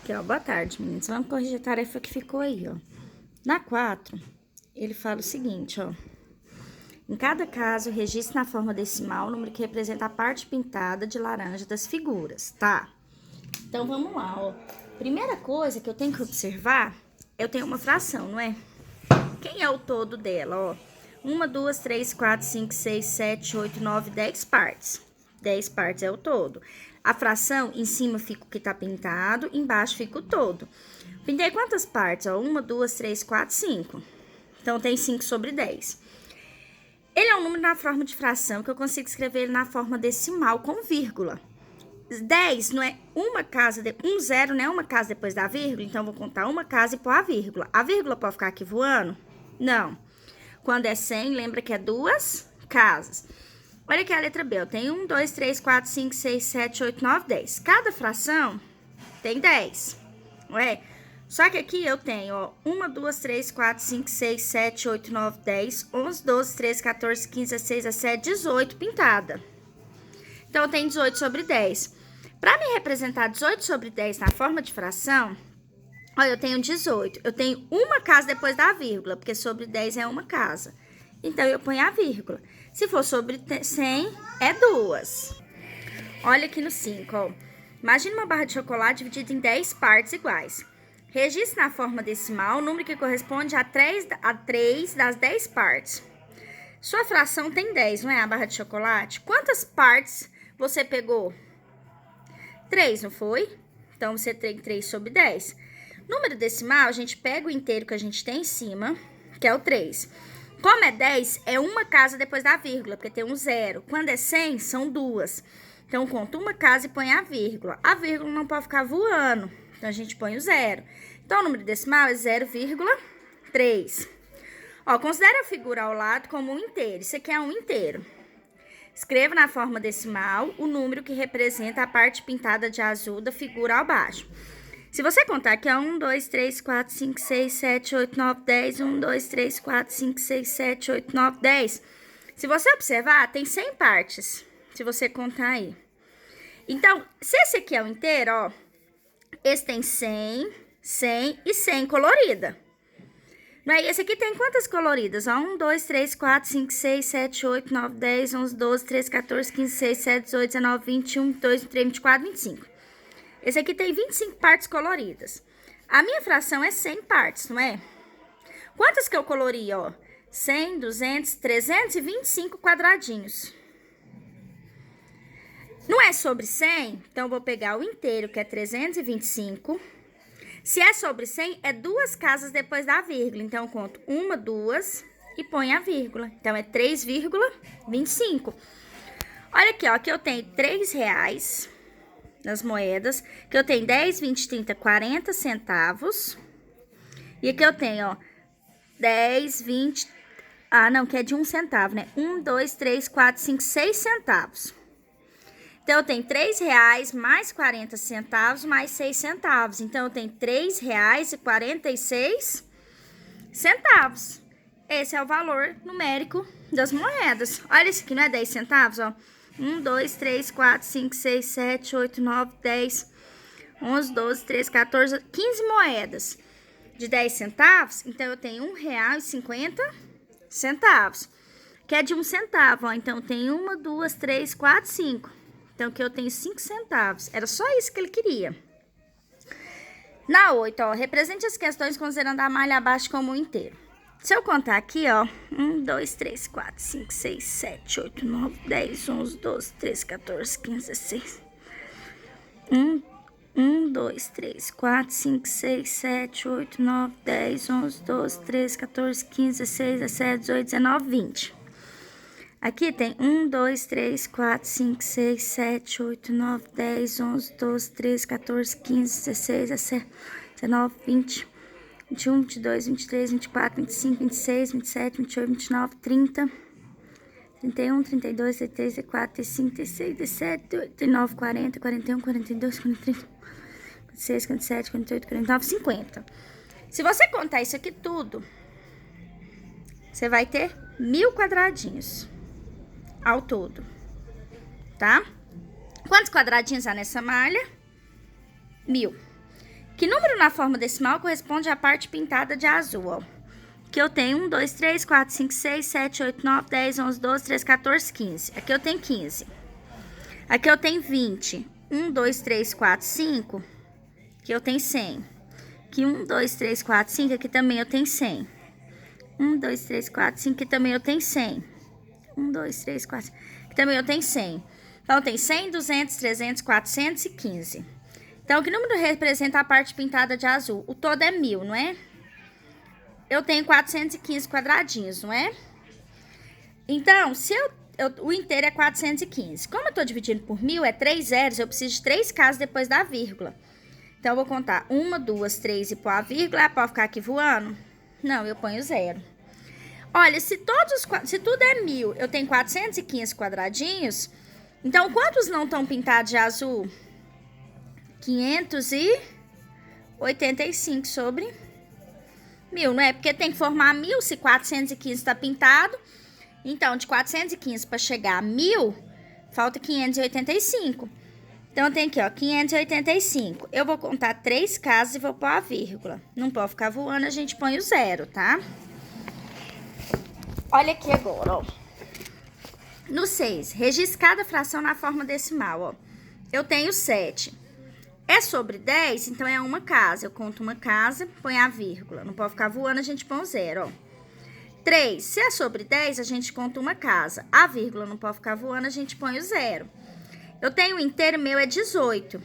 Aqui, ó, boa tarde, meninas. Vamos corrigir a tarefa que ficou aí, ó. Na 4, ele fala o seguinte, ó. Em cada caso, registre na forma decimal o número que representa a parte pintada de laranja das figuras, tá? Então, vamos lá, ó. Primeira coisa que eu tenho que observar, eu tenho uma fração, não é? Quem é o todo dela, ó? 1, 2, 3, 4, 5, 6, 7, 8, 9, 10 partes. 10 partes é o todo. A fração, em cima fica o que tá pintado, embaixo fica o todo. Pintei quantas partes? Ó, 1, 2, 3, 4, 5. Então, tem 5 sobre 10. Ele é um número na forma de fração, que eu consigo escrever ele na forma decimal, com vírgula. 10 não é uma casa, um zero não é uma casa depois da vírgula, então, eu vou contar uma casa e pôr a vírgula. A vírgula pode ficar aqui voando? Não. Quando é 100, lembra que é duas casas. Olha aqui a letra B, ó. Tem 1, 2, 3, 4, 5, 6, 7, 8, 9, 10. Cada fração tem 10, não é? Só que aqui eu tenho, ó, 1, 2, 3, 4, 5, 6, 7, 8, 9, 10, 11, 12, 13, 14, 15, 16, 17, 18 pintada. Então, eu tenho 18 sobre 10. Para me representar 18 sobre 10 na forma de fração, ó, eu tenho 18. Eu tenho uma casa depois da vírgula, porque sobre 10 é uma casa. Então, eu ponho a vírgula. Se for sobre 100, é duas. Olha aqui no 5, ó. Imagina uma barra de chocolate dividida em 10 partes iguais. Registre na forma decimal o número que corresponde a 3 das 10 partes. Sua fração tem 10, não é? A barra de chocolate. Quantas partes você pegou? 3, não foi? Então, você tem 3 sobre 10. Número decimal, a gente pega o inteiro que a gente tem em cima, que é o 3. Como é 10, é uma casa depois da vírgula, porque tem um zero. Quando é 100, são duas. Então, conta uma casa e põe a vírgula. A vírgula não pode ficar voando, então a gente põe o zero. Então, o número decimal é 0,3. Ó, considere a figura ao lado como um inteiro. Isso aqui é um inteiro. Escreva na forma decimal o número que representa a parte pintada de azul da figura abaixo. Se você contar aqui, ó, 1, 2, 3, 4, 5, 6, 7, 8, 9, 10, 1, 2, 3, 4, 5, 6, 7, 8, 9, 10. Se você observar, tem 100 partes, se você contar aí. Então, se esse aqui é o inteiro, ó, esse tem 100, 100 e 100 colorida. Não é? Esse aqui tem quantas coloridas? Ó, 1, 2, 3, 4, 5, 6, 7, 8, 9, 10, 11, 12, 13, 14, 15, 16, 17, 18, 19, 20, 21, 22, 23, 24, 25. Esse aqui tem 25 partes coloridas. A minha fração é 100 partes, não é? Quantas que eu colori, ó? 100, 200, 325 quadradinhos. Não é sobre 100? Então, eu vou pegar o inteiro, que é 325. Se é sobre 100, é duas casas depois da vírgula. Então, eu conto 1, 2 e põe a vírgula. Então, é 3,25. Olha aqui, ó. Aqui eu tenho R$3 nas moedas. Que eu tenho 10, 20, 30, 40 centavos. E aqui eu tenho, ó, 10, 20... Ah, não, que é de 1 centavo, né? 1, 2, 3, 4, 5, 6 centavos. Então, eu tenho R$3 mais 40 centavos mais 6 centavos. Então, eu tenho R$3,46. Esse é o valor numérico das moedas. Olha, esse aqui não é 10 centavos, ó. 1, 2, 3, 4, 5, 6, 7, 8, 9, 10, 11, 12, 13, 14, 15 moedas de 10 centavos. Então, eu tenho R$1,50, que é de 1 centavo, ó. Então, tem 1, 2, 3, 4, 5. Então, aqui eu tenho 5 centavos. Era só isso que ele queria. Na 8, ó, represente as questões considerando a malha abaixo como um inteiro. Se eu contar aqui, ó, 1, 2, 3, 4, 5, 6, 7, 8, 9, 10, 11, 12, 13, 14, 15, 16. 1, 2, 3, 4, 5, 6, 7, 8, 9, 10, 11, 12, 13, 14, 15, 16, 17, 18, 19, 20. Aqui tem 1, 2, 3, 4, 5, 6, 7, 8, 9, 10, 11, 12, 13, 14, 15, 16, 17, 19, 20, 21, 22, 23, 24, 25, 26, 27, 28, 29, 30, 31, 32, 33, 34, 35, 36, 37, 39, 40, 41, 42, 43, 46, 47, 48, 49, 50. Se você contar isso aqui tudo, você vai ter 1000 quadradinhos ao todo, tá? Quantos quadradinhos há nessa malha? 1000. Que número na forma decimal corresponde à parte pintada de azul, ó? Aqui eu tenho 1, 2, 3, 4, 5, 6, 7, 8, 9, 10, 11, 12, 13, 14, 15. Aqui eu tenho 15. Aqui eu tenho 20. 1, 2, 3, 4, 5. Aqui eu tenho 100. Aqui 1, 2, 3, 4, 5. Aqui também eu tenho 100. 1, 2, 3, 4, 5. Aqui também eu tenho 100. 1, 2, 3, 4, 5. Aqui também eu tenho 100. Então, tem 100, 200, 300, 415. Então, que número representa a parte pintada de azul? O todo é 1000, não é? Eu tenho 415 quadradinhos, não é? Então, se o inteiro é 415. Como eu tô dividindo por 1000, é 3 zeros, eu preciso de 3 casas depois da vírgula. Então, eu vou contar 1, 2, 3 e pôr a vírgula. Pode ficar aqui voando? Não, eu ponho 0. Olha, se tudo é 1000, eu tenho 415 quadradinhos. Então, quantos não estão pintados de azul? 585 sobre 1000, não é? Porque tem que formar 1000 se 415 está pintado. Então, de 415 para chegar a 1000, falta 585. Então, tem aqui, ó, 585. Eu vou contar 3 casas e vou pôr a vírgula. Não pode ficar voando, a gente põe o 0, tá? Olha aqui agora, ó. No 6, registre cada fração na forma decimal, ó. Eu tenho 7. É sobre 10, então é uma casa. Eu conto uma casa, põe a vírgula. Não pode ficar voando, a gente põe o 0, ó. 3, se é sobre 10, a gente conta uma casa. A vírgula não pode ficar voando, a gente põe o 0. Eu tenho o inteiro, meu é 18.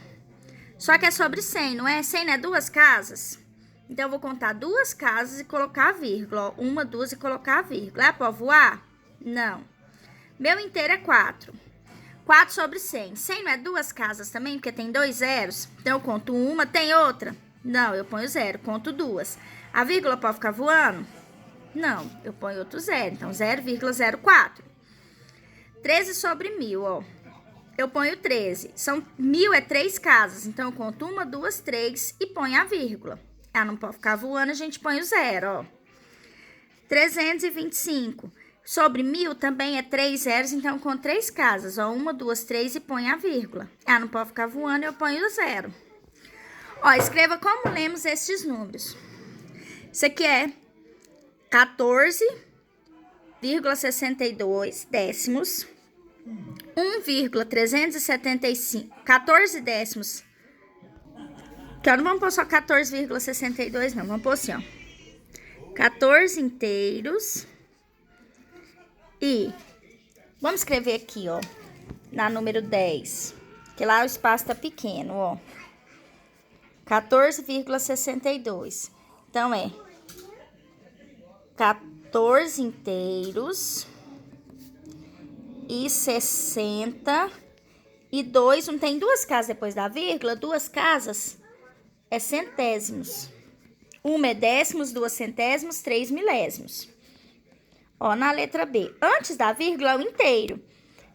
Só que é sobre 100, não é? 100 não é 2 casas? Então, eu vou contar 2 casas e colocar a vírgula, ó. 1, 2 e colocar a vírgula. É pra voar? Não. Meu inteiro é 4. 4 sobre 100. 100 não é 2 casas também, porque tem 2 zeros? Então, eu conto uma, tem outra? Não, eu ponho 0, conto 2. A vírgula pode ficar voando? Não, eu ponho outro 0. Então, 0,04. 13 sobre 1000, ó. Eu ponho 13. 1000 é 3 casas, então eu conto 1, 2, 3 e ponho a vírgula. Ela não pode ficar voando, a gente põe o 0, ó. 325. Sobre 1000 também é 3 zeros, então com 3 casas, ó, 1, 2, 3 e põe a vírgula. Ah, não pode ficar voando, eu ponho o 0. Ó, escreva como lemos estes números. Isso aqui é 14,62 décimos, 1,375, 14 décimos. Então, não vamos pôr só 14,62, não, vamos pôr assim, ó. 14 inteiros. E vamos escrever aqui, ó, na número 10, que lá o espaço tá pequeno, ó. 14,62. Então, é 14 inteiros e 62. Não tem 2 casas depois da vírgula? 2 casas é centésimos. 1 é décimos, 2 centésimos, 3 milésimos. Ó, na letra B, antes da vírgula é o inteiro.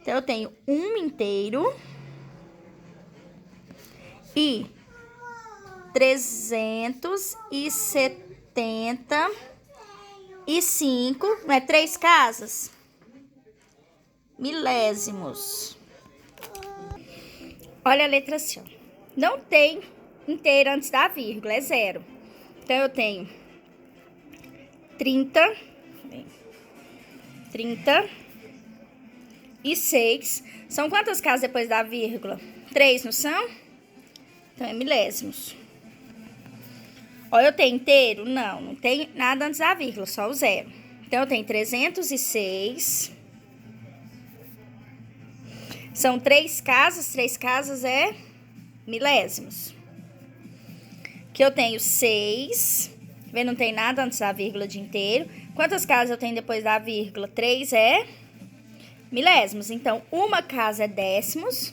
Então, eu tenho 1 inteiro e 375, não é 3 casas? Milésimos. Olha a letra C, ó. Não tem inteiro antes da vírgula, é 0. Então, eu tenho 36. São quantas casas depois da vírgula? 3, não são? Então, é milésimos. Ó, eu tenho inteiro? Não, não tem nada antes da vírgula, só o 0. Então, eu tenho 306. São 3 casas é milésimos. Que eu tenho 6. Vê, não tem nada antes da vírgula de inteiro. Quantas casas eu tenho depois da vírgula? 3 é milésimos. Então, uma casa é décimos,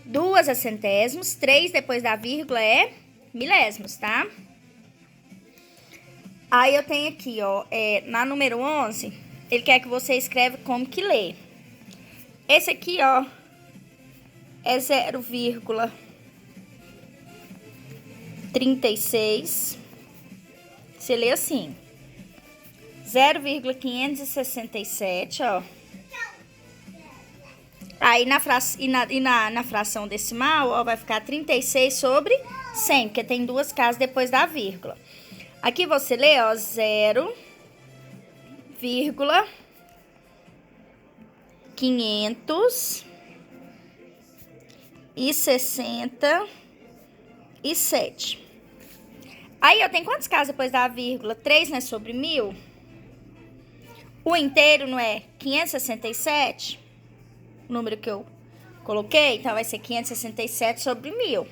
2 é centésimos, 3 depois da vírgula é milésimos, tá? Aí, eu tenho aqui, ó, na número 11, ele quer que você escreva como que lê. Esse aqui, ó, é 0,36. Você lê assim, 0,567, ó. Aí na fração decimal, ó, vai ficar 36 sobre 100, porque tem duas casas depois da vírgula. Aqui você lê, ó, 0,567. Aí, eu tenho quantas casas depois da vírgula? 3, né, sobre 1000? O inteiro não é 567? O número que eu coloquei, então vai ser 567 sobre 1000.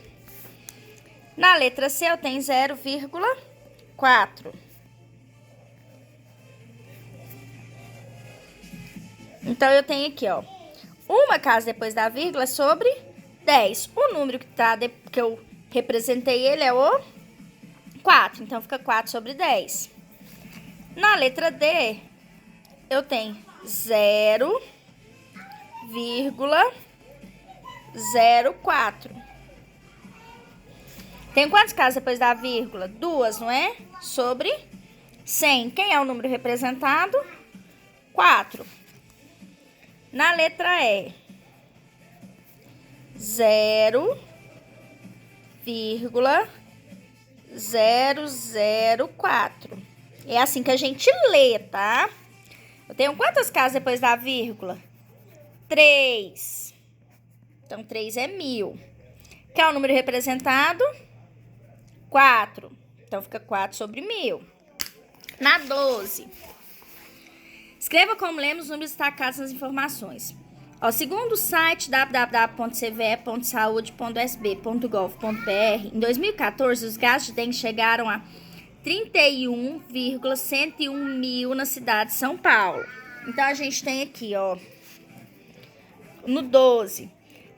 Na letra C, eu tenho 0,4. Então, eu tenho aqui, ó, uma casa depois da vírgula sobre 10. O número que eu representei ele é o 4. Então, fica 4 sobre 10. Na letra D, eu tenho 0,04. Tem quantas casas depois da vírgula? 2, não é? Sobre 100. Quem é o número representado? 4. Na letra E, 0,004. É assim que a gente lê, tá? Eu tenho quantas casas depois da vírgula? 3. Então, 3 é 1000. Qual é o número representado? 4. Então, fica 4 sobre 1000. Na 12. Escreva como lemos os números destacados nas informações. Ó, segundo o site www.cve.saude.sb.gov.br, em 2014, os casos de dengue chegaram a 31,101 mil na cidade de São Paulo. Então, a gente tem aqui, ó, no 12,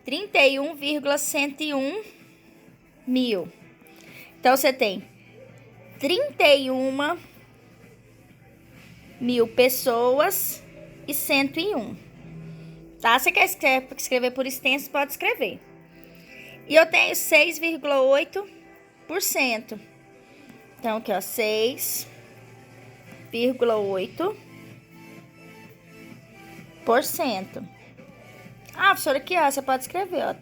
31,101 mil. Então, você tem 31 mil pessoas e 101. Tá? Você quer escrever por extenso, pode escrever. E eu tenho 6,8%. Então, aqui, ó, 6,8%. Ah, professora, aqui, ó, você pode escrever, ó,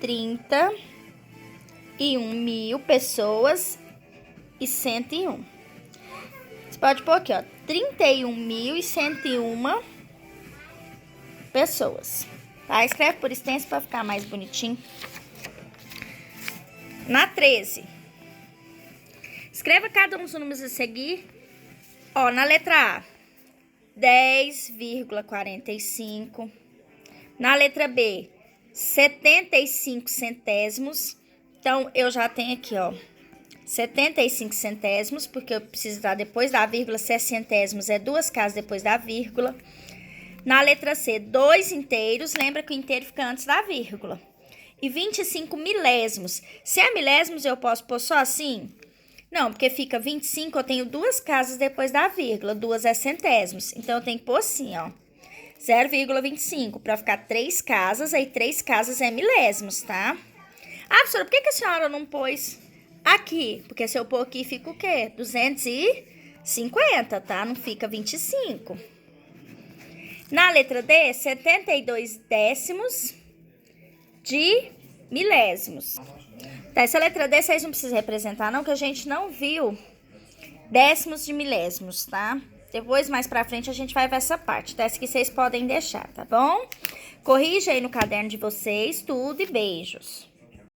31 mil pessoas e 101. Você pode pôr aqui, ó, 31.101 pessoas. Tá? Escreve por extenso para ficar mais bonitinho. Na 13. Escreva cada um dos números a seguir. Ó, na letra A, 10,45. Na letra B, 75 centésimos. Então, eu já tenho aqui, ó, 75 centésimos, porque eu preciso dar depois da vírgula, se é centésimos, é duas casas depois da vírgula. Na letra C, 2 inteiros, lembra que o inteiro fica antes da vírgula. E 25 milésimos. Se é milésimos, eu posso pôr só assim? Não, porque fica 25, eu tenho duas casas depois da vírgula, 2 é centésimos. Então, eu tenho que pôr assim, ó, 0,25, para ficar 3 casas, aí 3 casas é milésimos, tá? Ah, professora, por que a senhora não pôs aqui? Porque se eu pôr aqui, fica o quê? 250, tá? Não fica 25. Na letra D, 72 décimos de milésimos. Tá, essa letra D vocês não precisam representar, não, que a gente não viu décimos de milésimos, tá? Depois, mais pra frente, a gente vai ver essa parte, tá? Essa que vocês podem deixar, tá bom? Corrija aí no caderno de vocês tudo e beijos.